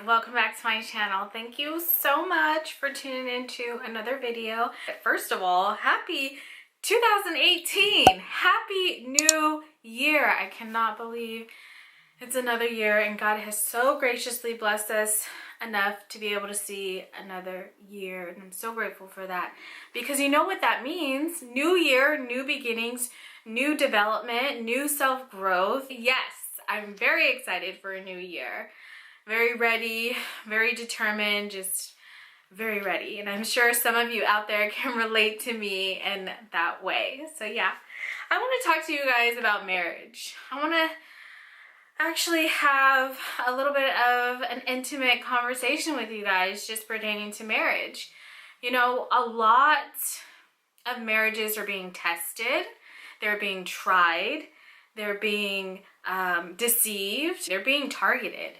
welcome back to my channel. Thank you so much for tuning into another video. First of all, happy 2018. Happy New Year. I cannot believe it's another year and God has so graciously blessed us enough to be able to see another year, and I'm so grateful for that, because you know what that means. New year, new beginnings, new development, new self-growth. Yes, I'm very excited for a new year. Very ready, very determined, just very ready. And I'm sure some of you out there can relate to me in that way. So yeah, I want to talk to you guys about marriage. I want to actually have a little bit of an intimate conversation with you guys just pertaining to marriage. You know, a lot of marriages are being tested, they're being tried, they're being deceived, they're being targeted.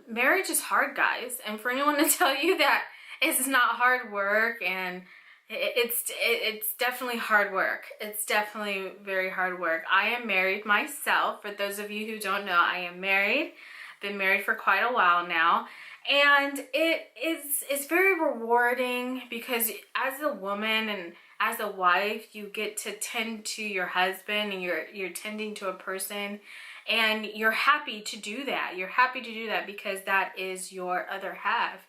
Marriage is hard, guys, and for anyone to tell you that it's not hard work, and it's definitely hard work. It's definitely very hard work. I am married myself. For those of you who don't know, I am married. Been married for quite a while now, and it's very rewarding because as a woman and as a wife, you get to tend to your husband, and you're tending to a person. And you're happy to do that. You're happy to do that because that is your other half.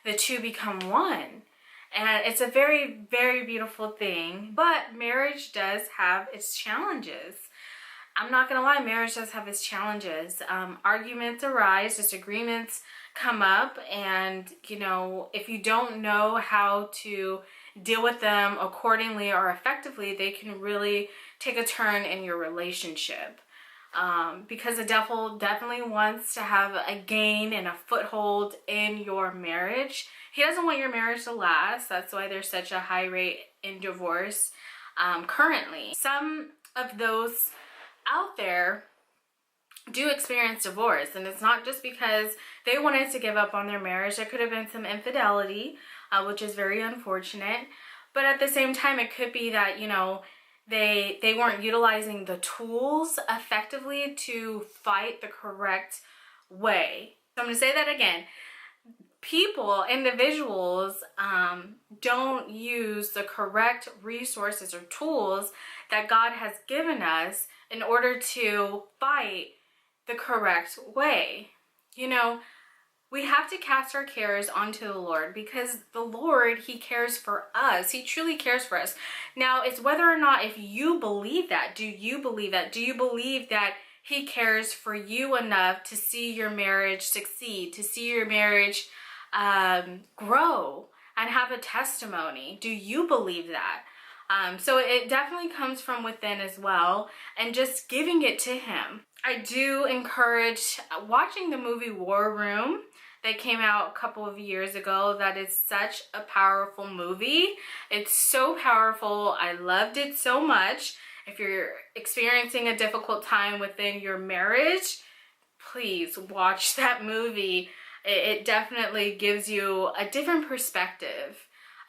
The two become one. And it's a very, very beautiful thing. But marriage does have its challenges. I'm not going to lie, marriage does have its challenges. Arguments arise, disagreements come up. And, you know, if you don't know how to deal with them accordingly or effectively, they can really take a turn in your relationship. Because the devil definitely wants to have a gain and a foothold in your marriage. He doesn't want your marriage to last. That's why there's such a high rate in divorce currently. Some of those out there do experience divorce, and it's not just because they wanted to give up on their marriage. There could have been some infidelity, which is very unfortunate. But at the same time, it could be that, you know, they weren't utilizing the tools effectively to fight the correct way. So I'm going to say that again. Individuals don't use the correct resources or tools that God has given us in order to fight the correct way. You know, we have to cast our cares onto the Lord because the Lord, He cares for us. He truly cares for us. Now, it's whether or not if you believe that. Do you believe that? Do you believe that He cares for you enough to see your marriage succeed, to see your marriage grow and have a testimony? Do you believe that? So it definitely comes from within as well, and just giving it to Him. I do encourage watching the movie War Room that came out a couple of years ago. That is such a powerful movie. It's so powerful. I loved it so much. If you're experiencing a difficult time within your marriage, please watch that movie. It definitely gives you a different perspective.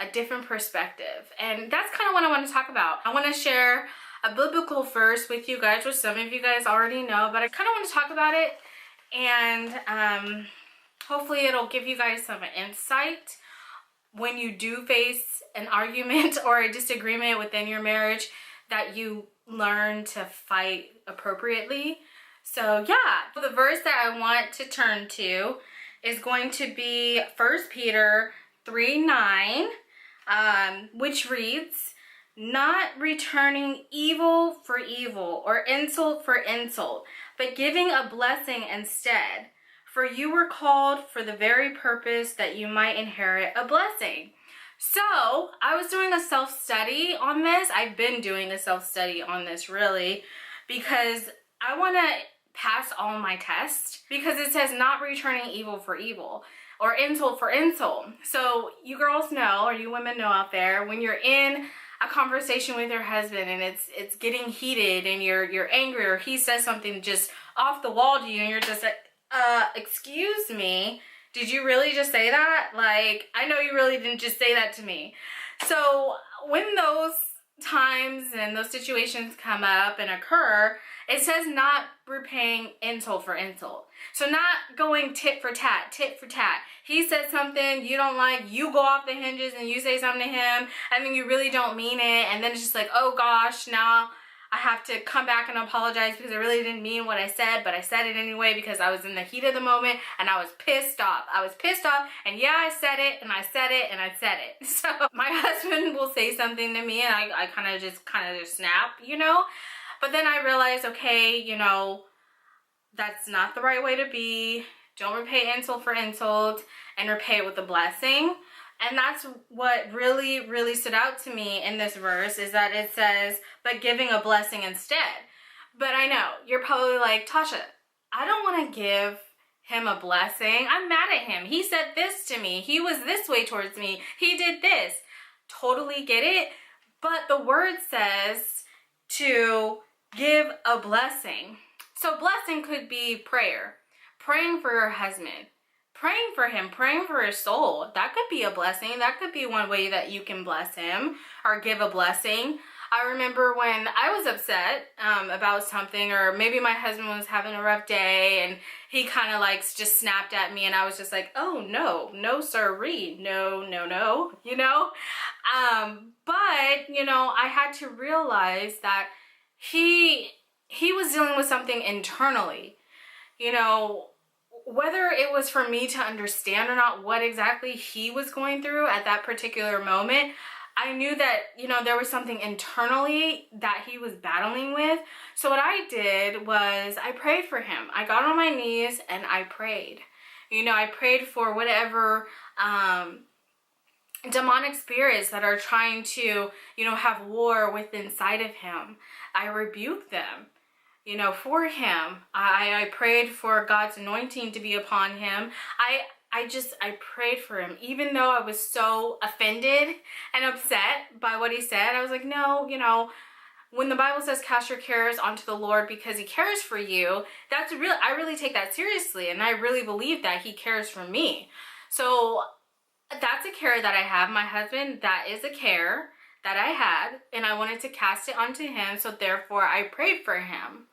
And that's kind of what I want to talk about. I want to share a biblical verse with you guys, which some of you guys already know, but I kind of want to talk about it, and hopefully it'll give you guys some insight when you do face an argument or a disagreement within your marriage, that you learn to fight appropriately. So yeah, the verse that I want to turn to is going to be 1 Peter 3:9, which reads, "Not returning evil for evil or insult for insult, but giving a blessing instead. For you were called for the very purpose that you might inherit a blessing." So I was doing a self-study on this. I've been doing a self-study on this really because I want to pass all my tests, because it says not returning evil for evil or insult for insult. So you girls know, or you women know out there, when you're in a conversation with your husband and it's getting heated and you're angry, or he says something just off the wall to you and you're just like, excuse me, did you really just say that? Like, I know you really didn't just say that to me. So when times and those situations come up and occur, it says not repaying insult for insult. So not going tit for tat, tit for tat. He said something you don't like, you go off the hinges and you say something to him, and then you really don't mean it, and then it's just like, oh gosh, now I have to come back and apologize because I really didn't mean what I said, but I said it anyway because I was in the heat of the moment and I was pissed off. I was pissed off, and yeah, I said it and I said it and I said it. So my husband will say something to me and I kind of just snap, you know? But then I realized, okay, you know, that's not the right way to be. Don't repay insult for insult, and repay it with a blessing. And that's what really, really stood out to me in this verse, is that it says, but giving a blessing instead. But I know, you're probably like, Tasha, I don't want to give him a blessing. I'm mad at him. He said this to me. He was this way towards me. He did this. Totally get it. But the word says to give a blessing. So blessing could be prayer. Praying for your husband. Praying for him, praying for his soul. That could be a blessing. That could be one way that you can bless him or give a blessing. I remember when I was upset about something, or maybe my husband was having a rough day and he kind of like just snapped at me, and I was just like, oh no sirree, no, you know? But, you know, I had to realize that he was dealing with something internally, you know, whether it was for me to understand or not what exactly he was going through at that particular moment. I knew that, you know, there was something internally that he was battling with. So what I did was I prayed for him. I got on my knees and I prayed. You know, I prayed for whatever demonic spirits that are trying to, you know, have war with inside of him. I rebuked them. You know, for him. I prayed for God's anointing to be upon him. I prayed for him. Even though I was so offended and upset by what he said, I was like, no, you know, when the Bible says cast your cares onto the Lord because he cares for you, that's real. I really take that seriously, and I really believe that he cares for me. So that's a care that I have. My husband, that is a care that I had, and I wanted to cast it onto him, so therefore I prayed for him.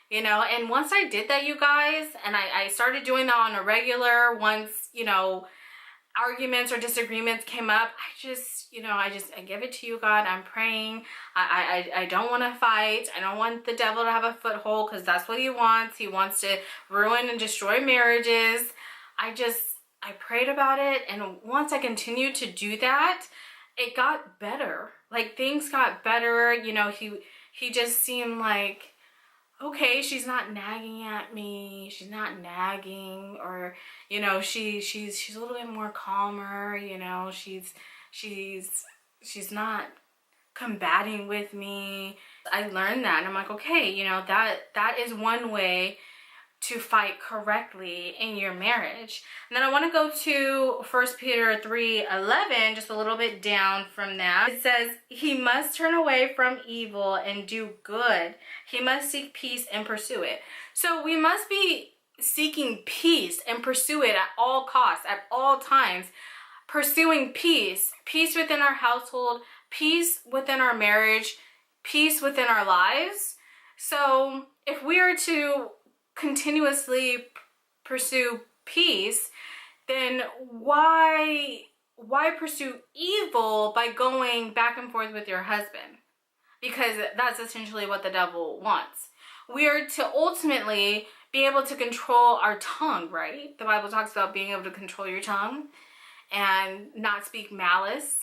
You know, and once I did that, you guys, and I started doing that on a regular, once, you know, arguments or disagreements came up, I give it to you, God. I'm praying. I don't want to fight. I don't want the devil to have a foothold, because that's what he wants. He wants to ruin and destroy marriages. I prayed about it, and once I continued to do that, it got better. Like, things got better. You know, he just seemed like, okay, she's not nagging at me. She's not nagging, or, you know, she's a little bit more calmer. You know, she's not combating with me. I learned that, and I'm like, okay, you know, that is one way to fight correctly in your marriage. And then I want to go to 1 Peter 3:11, just a little bit down from that. It says, he must turn away from evil and do good. He must seek peace and pursue it. So we must be seeking peace and pursue it at all costs, at all times. Pursuing peace within our household, peace within our marriage, peace within our lives. So if we are to continuously pursue peace, then why pursue evil by going back and forth with your husband? Because that's essentially what the devil wants. We are to ultimately be able to control our tongue, right? The Bible talks about being able to control your tongue and not speak malice.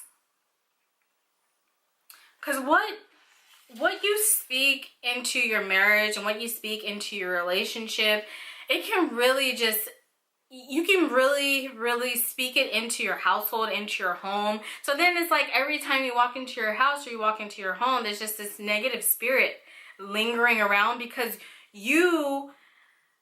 Because what you speak into your marriage and what you speak into your relationship, it can really you can really speak it into your household, into your home. So then it's like every time you walk into your house or you walk into your home, there's just this negative spirit lingering around because you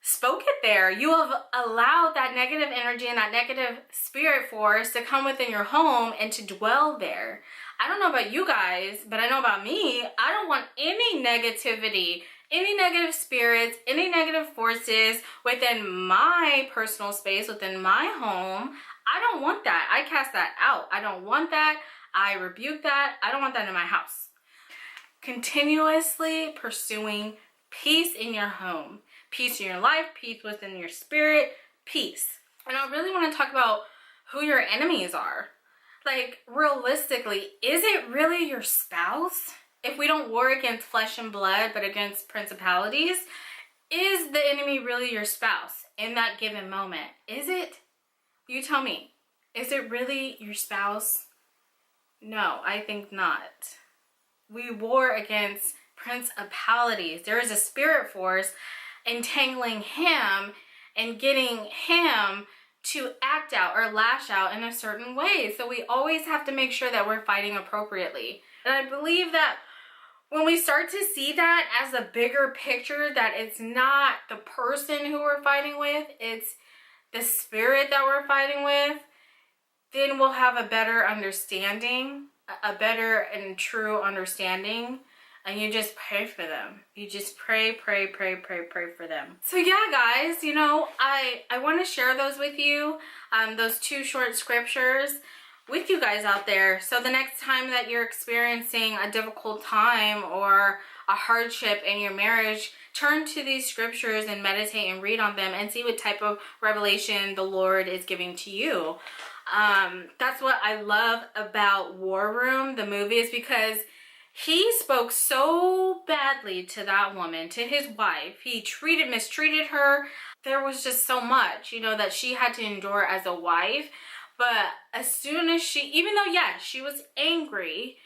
spoke it there. You have allowed that negative energy and that negative spirit force to come within your home and to dwell there. I don't know about you guys, but I know about me. I don't want any negativity, any negative spirits, any negative forces within my personal space, within my home. I don't want that. I cast that out. I don't want that. I rebuke that. I don't want that in my house. continuously pursuing peace in your home, peace in your life, peace within your spirit, peace. And I really want to talk about who your enemies are. Like, realistically, is it really your spouse? If we don't war against flesh and blood, but against principalities, is the enemy really your spouse in that given moment? Is it? You tell me. Is it really your spouse? No, I think not. We war against principalities. There is a spirit force entangling him and getting him to act out or lash out in a certain way. So we always have to make sure that we're fighting appropriately. And I believe that when we start to see that as a bigger picture, that it's not the person who we're fighting with, it's the spirit that we're fighting with, then we'll have a better understanding, a better and true understanding. And you just pray for them. You just pray for them. So yeah, guys, you know, I want to share those with you, those 2 short scriptures with you guys out there. So the next time that you're experiencing a difficult time or a hardship in your marriage, turn to these scriptures and meditate and read on them and see what type of revelation the Lord is giving to you. That's what I love about War Room, the movie, is because he spoke so badly to that woman, to his wife. He mistreated her. There was just so much, you know, that she had to endure as a wife. But as soon as even though, yes, she was angry,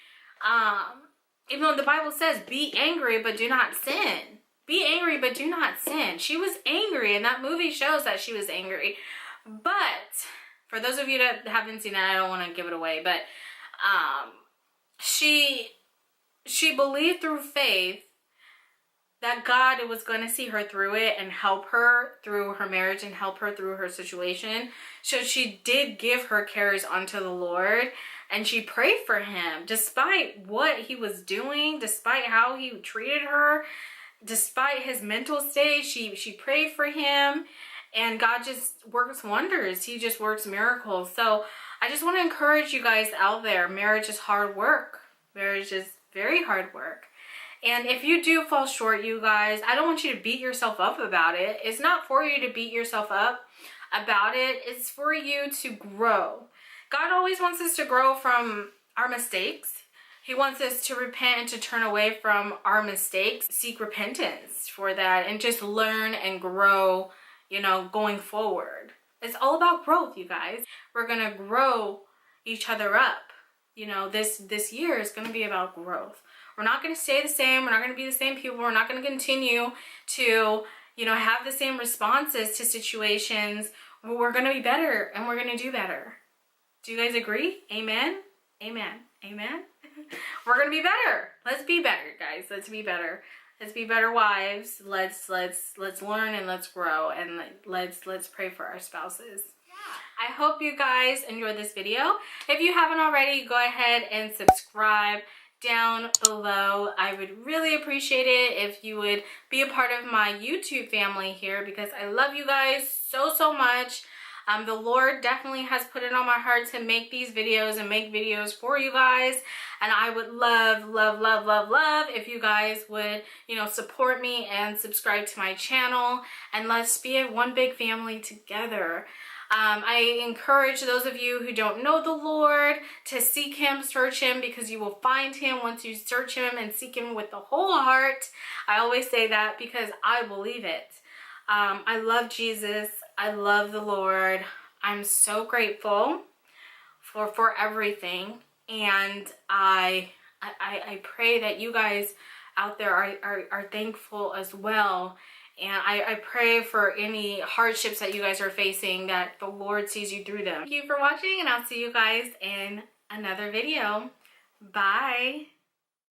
even though the Bible says, be angry, but do not sin. Be angry, but do not sin. She was angry, and that movie shows that she was angry. But for those of you that haven't seen it, I don't want to give it away, but she believed through faith that God was going to see her through it and help her through her marriage and help her through her situation. So she did give her cares unto the Lord, and she prayed for him despite what he was doing, despite how he treated her, despite his mental state. She prayed for him, and God just works wonders. He just works miracles. So I just want to encourage you guys out there. Marriage is hard work. Marriage is very hard work. And if you do fall short, you guys, I don't want you to beat yourself up about it. It's not for you to beat yourself up about it. It's for you to grow. God always wants us to grow from our mistakes. He wants us to repent and to turn away from our mistakes, seek repentance for that, and just learn and grow, you know, going forward. It's all about growth, you guys. We're going to grow each other up. You know, this year is going to be about growth. We're not going to stay the same. We're not going to be the same people. We're not going to continue to, you know, have the same responses to situations. We're going to be better, and we're going to do better. Do you guys agree? Amen? Amen. Amen? We're going to be better. Let's be better, guys. Let's be better. Let's be better wives. Let's learn and let's grow, and let's pray for our spouses. I hope you guys enjoyed this video. If you haven't already, go ahead and subscribe down below. I would really appreciate it if you would be a part of my YouTube family here, because I love you guys so much. The Lord definitely has put it on my heart to make these videos and make videos for you guys, and I would love if you guys would, you know, support me and subscribe to my channel, and let's be one big family together. I encourage those of you who don't know the Lord to seek him, search him, because you will find him once you search him and seek him with the whole heart. I always say that because I believe it. I love Jesus. I love the Lord. I'm so grateful for everything. And I pray that you guys out there are thankful as well. And I pray for any hardships that you guys are facing, that the Lord sees you through them. Thank you for watching, and I'll see you guys in another video. Bye.